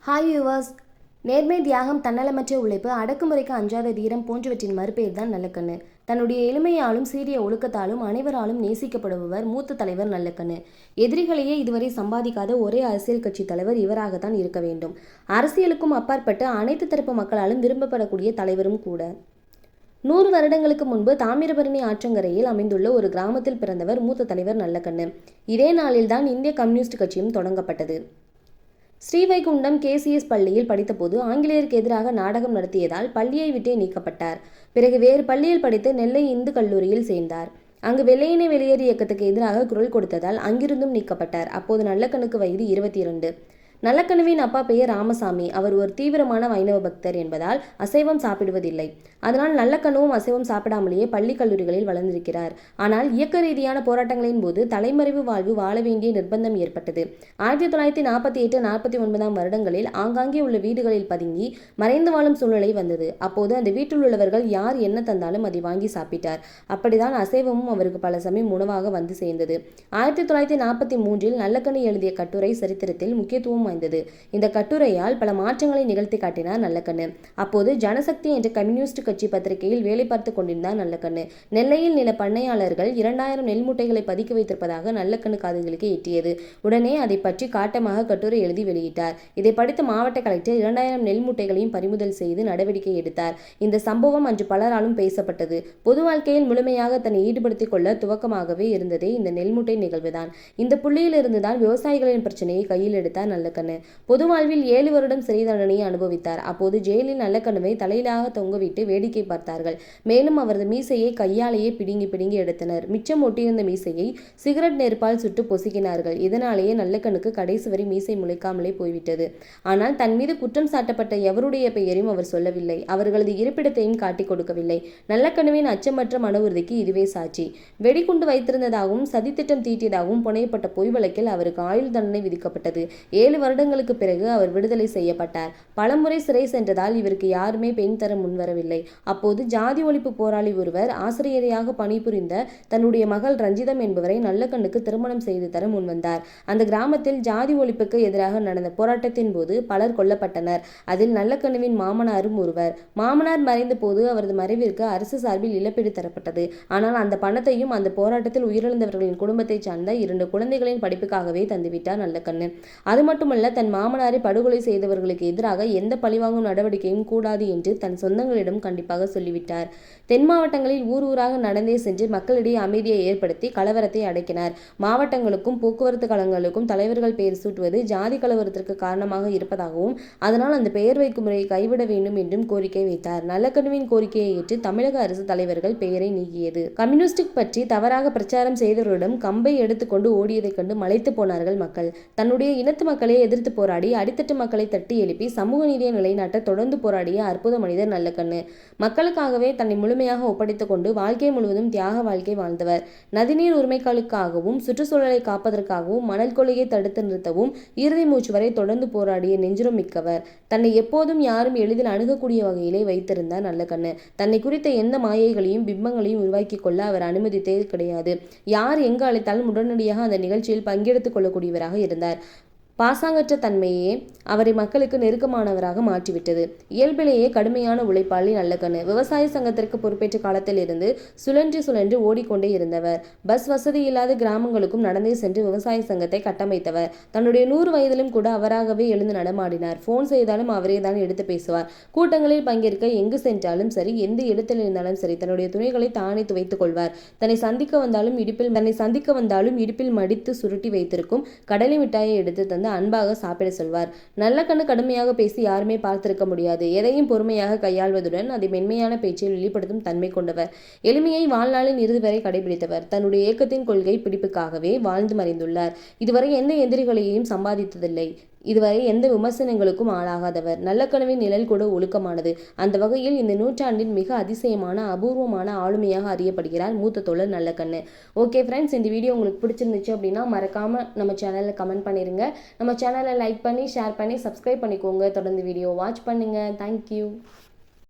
Hi viewers. நேர்மை, தியாகம், தன்னலமற்ற உழைப்பு, அடக்குமுறைக்கு அஞ்சாத தீரம் போன்றவற்றின் மறுபெயர் தான் நல்லக்கண்ணு. தன்னுடைய எளிமையாலும் சீரிய ஒழுக்கத்தாலும் அனைவராலும் நேசிக்கப்படுபவர் மூத்த தலைவர் நல்லக்கண்ணு. எதிரிகளையே இதுவரை சம்பாதிக்காத ஒரே அரசியல் கட்சி தலைவர் இவராகத்தான் இருக்க வேண்டும். அரசியலுக்கும் அப்பாற்பட்டு அனைத்து தரப்பு மக்களாலும் விரும்பப்படக்கூடிய தலைவரும் கூட. 100 வருடங்களுக்கு முன்பு தாமிரபரணி ஆற்றங்கரையில் அமைந்துள்ள ஒரு கிராமத்தில் பிறந்தவர் மூத்த தலைவர் நல்லக்கண்ணு. இதே நாளில்தான் இந்திய கம்யூனிஸ்ட் கட்சியும் தொடங்கப்பட்டது. ஸ்ரீவைகுண்டம் KCS பள்ளியில் படித்தபோது ஆங்கிலேயருக்கு எதிராக நாடகம் நடத்தியதால் பள்ளியை விட்டே நீக்கப்பட்டார். பிறகு வேறு பள்ளியில் படித்து நெல்லை இந்து கல்லூரியில் சேர்ந்தார். அங்கு வெள்ளையினை வெளியேறு இயக்கத்துக்கு எதிராக குரல் கொடுத்ததால் அங்கிருந்தும் நீக்கப்பட்டார். அப்போது நல்லக்கண்ணுக்கு வயது 22. நல்லக்கண்ணுவின் அப்பா பெயர் ராமசாமி. அவர் ஒரு தீவிரமான வைணவ பக்தர் என்பதால் அசைவம் சாப்பிடுவதில்லை. அதனால் நல்லக்கண்ணுவும் அசைவம் சாப்பிடாமலேயே பள்ளி கல்லூரிகளில் வளர்ந்திருக்கிறார். ஆனால் இயக்க ரீதியான போராட்டங்களின் போது தலைமறைவு வாழ்வு வாழ வேண்டிய நிர்பந்தம் ஏற்பட்டது. 1948-49 வருடங்களில் ஆங்காங்கே உள்ள வீடுகளில் பதுங்கி மறைந்து வாழும் சூழ்நிலை வந்தது. அப்போது அந்த வீட்டில் உள்ளவர்கள் யார் என்ன தந்தாலும் அதை வாங்கி சாப்பிட்டார். அப்படிதான் அசைவமும் அவருக்கு பல சமயம் உணவாக வந்து சேர்ந்தது. 1943 நல்லக்கண்ணு எழுதிய கட்டுரை சரித்திரத்தில் முக்கியத்துவம் வாய்ந்தது. இந்த கட்டுரையால் பல மாற்றங்களை நிகழ்த்தி காட்டினார் நல்லக்கண்ணு. அப்போது ஜனசக்தி என்ற கம்யூனிஸ்ட் கட்சி பத்திரிகையில் வேலை பார்த்து கொண்டிருந்தார் நல்லக்கண்ணு. நெல்லையில் நில பண்ணையாளர்கள் 2000 நெல் மூட்டைகளை பதுக்கி வைத்திருப்பதாக நல்லக்கண்ணு காதுகளுக்கு எட்டியது. உடனே அதை பற்றி காட்டமாக கட்டுரை எழுதி வெளியிட்டார். இதை படித்த மாவட்ட கலெக்டர் 2000 நெல் மூட்டைகளையும் பறிமுதல் செய்து நடவடிக்கை எடுத்தார். இந்த சம்பவம் அன்று பலராலும் பேசப்பட்டது. பொது வாழ்க்கையில் முழுமையாக தன்னை ஈடுபடுத்திக் கொள்ள துவக்கமாகவே இருந்ததே இந்த நெல்மூட்டை நிகழ்வுதான். இந்த புள்ளியில் இருந்துதான் விவசாயிகளின் பிரச்சனையை கையில் எடுத்தார் நல்லக்கண்ணு. பொது வாழ்வில் 7 வருடம் சிறை தண்டனையை அனுபவித்தார். அப்போது ஜெயிலில் நல்லக்கண்ணுவை தலையிலாக தொங்கவிட்டு வேடிக்கை பார்த்தார்கள். மேலும் அவரது மீசையை கையாலேயே பிடுங்கி எடுத்தனர். மிச்சம் ஒட்டியிருந்த மீசையை சிகரெட் நெருப்பால் சுட்டு பொசுக்கினார்கள். இதனாலேயே நல்லக்கண்ணுக்கு கடைசி வரை மீசை முளைக்காமலே போய்விட்டது. ஆனால் தன் மீது குற்றம் சாட்டப்பட்ட எவருடைய பெயரையும் அவர் சொல்லவில்லை. அவர்களது இருப்பிடத்தையும் காட்டிக் கொடுக்கவில்லை. நல்லக்கண்ணுவின் அச்சமற்ற மன உறுதிக்கு இதுவே சாட்சி. வெடிகுண்டு வைத்திருந்ததாகவும் சதித்திட்டம் தீட்டியதாகவும் புனையப்பட்ட பொய் வழக்கில் அவருக்கு ஆயுள் தண்டனை விதிக்கப்பட்டது. 7 வருடங்களுக்கு பிறகு அவர் விடுதலை செய்யப்பட்டார். பலமுறை சிறை சென்றதால் இவருக்கு யாருமே பெண் தர முன்வரவில்லை. அப்போது ஜாதி ஒழிப்பு போராளி ஒருவர் ஆசிரியரையாக பணிபுரிந்த தன்னுடைய மகள் ரஞ்சிதம் என்பவரை நல்லக்கண்ணுக்கு திருமணம் செய்து தர முன்வந்தார். அந்த கிராமத்தில் ஜாதி ஒழிப்புக்கு எதிராக நடந்த போராட்டத்தின் போது பலர் கொல்லப்பட்டனர். அதில் நல்லக்கண்ணுவின் மாமனாரும் ஒருவர். மாமனார் மறைந்த போது அவரது மறைவிற்கு அரசு சார்பில் இழப்பீடு தரப்பட்டது. ஆனால் அந்த பணத்தையும் அந்த போராட்டத்தில் உயிரிழந்தவர்களின் குடும்பத்தை சார்ந்த 2 குழந்தைகளின் படிப்புக்காகவே தந்துவிட்டார் நல்லக்கண்ணு. அது மட்டுமல்ல, தன் மாமனாரை படுகொலை செய்தவர்களுக்கு எதிராக எந்த பழிவாங்கும் நடவடிக்கையும் கூடாது என்று தன் சொந்தங்களிடம் கண்டிப்பாக சொல்லிவிட்டார். தென் மாவட்டங்களில் ஊர் ஊராக நடந்தே சென்று மக்களிடையே அமைதியை ஏற்படுத்தி கலவரத்தை அடக்கினார். மாவட்டங்களுக்கும் போக்குவரத்து கழகங்களுக்கும் தலைவர்கள் பெயர் சூட்டுவது ஜாதி கலவரத்திற்கு காரணமாக இருப்பதாகவும் அதனால் அந்த பெயர் வைக்கும் முறையை கைவிட வேண்டும் என்றும் கோரிக்கை வைத்தார். நல்லக்கண்ணுவின் கோரிக்கையை ஏற்று தமிழக அரசு தலைவர்கள் பெயரை நீக்கியது. கம்யூனிஸ்டிக் பற்றி தவறாக பிரச்சாரம் செய்தவர்களிடம் கம்பை எடுத்துக்கொண்டு ஓடியதைக் கண்டு மலைத்து போனார்கள் மக்கள். தன்னுடைய இனத்து மக்களை எதிர்த்து போராடி அடித்தட்டு மக்களை தட்டி எழுப்பி சமூக நீதியை நிலைநாட்ட தொடர்ந்து போராடிய அற்புத மனிதர் நல்லக்கண்ணு. மக்களுக்காகவே தன்னை முழுமையாக ஒப்படைத்துக் கொண்டு வாழ்க்கை முழுவதும் தியாக வாழ்க்கை வாழ்ந்தவர். நதிநீர் உரிமைகளுக்காகவும் சுற்றுச்சூழலை காப்பதற்காகவும் மணல் கொள்ளையை தடுத்து நிறுத்தவும் இறுதி மூச்சு வரை தொடர்ந்து போராடிய நெஞ்சுரம் மிக்கவர். தன்னை எப்போதும் யாரும் எளிதில் அணுகக்கூடிய வகையிலே வைத்திருந்தார் நல்லக்கண்ணு. தன்னை குறித்த எந்த மாயைகளையும் பிம்பங்களையும் உருவாக்கி கொள்ள அவர் அனுமதித்தே கிடையாது. யார் எங்கு அழைத்தாலும் உடனடியாக அந்த நிகழ்ச்சியில் பங்கெடுத்துக் கொள்ளக்கூடியவராக இருந்தார். பாசாங்கற்ற தன்மையே அவரை மக்களுக்கு நெருக்கமானவராக மாற்றிவிட்டது. இயல்பிலேயே கடுமையான உழைப்பாளி நல்லக்கண்ணு. விவசாய சங்கத்திற்கு பொறுப்பேற்ற காலத்தில் இருந்து சுழன்று ஓடிக்கொண்டே இருந்தவர். பஸ் வசதி இல்லாத கிராமங்களுக்கும் நடந்தே சென்று விவசாய சங்கத்தை கட்டமைத்தவர். தன்னுடைய 100 வயதிலும் கூட அவராகவே எழுந்து நடமாடினார். போன் செய்தாலும் அவரே தான் எடுத்து பேசுவார். கூட்டங்களில் பங்கேற்க எங்கு சென்றாலும் சரி, எந்த இடத்தில் இருந்தாலும் சரி, தன்னுடைய துணிகளை தானே துவைத்துக் கொள்வார். தன்னை சந்திக்க வந்தாலும் இடுப்பில் மடித்து சுருட்டி வைத்திருக்கும் கடலை மிட்டாயை எடுத்து தந்து அன்பாக சாப்பிட சொல்வார். நல்லக்கண்ணு கடுமையாக பேசி யாருமே பார்த்திருக்க முடியாது. எதையும் பொறுமையாக கையாள்வதுடன் அதை மென்மையான பேச்சில் வெளிப்படுத்தும் தன்மை கொண்டவர். எளிமையை வாழ்நாளின் இறுதி வரை கடைபிடித்தவர். தன்னுடைய இயக்கத்தின் கொள்கை பிடிப்புக்காகவே வாழ்ந்து மறைந்துள்ளார். இதுவரை எந்த எதிரிகளையும் சம்பாதித்ததில்லை. இதுவரை எந்த விமர்சனங்களுக்கும் ஆளாகாதவர். நல்லக்கண்ணுவின் நிழல் கூட ஒழுக்கமானது. அந்த வகையில் இந்த நூற்றாண்டின் மிக அதிசயமான அபூர்வமான ஆளுமையாக அறியப்படுகிறார் மூத்த தோழர் நல்லக்கண்ணு. ஓகே ஃப்ரெண்ட்ஸ், இந்த வீடியோ உங்களுக்கு பிடிச்சிருந்துச்சு அப்படின்னா மறக்காம நம்ம சேனலில் கமெண்ட் பண்ணிருங்க. நம்ம சேனலை லைக் பண்ணி ஷேர் பண்ணி சப்ஸ்கிரைப் பண்ணிக்கோங்க. தொடர்ந்து வீடியோ வாட்ச் பண்ணுங்க. தேங்க்யூ.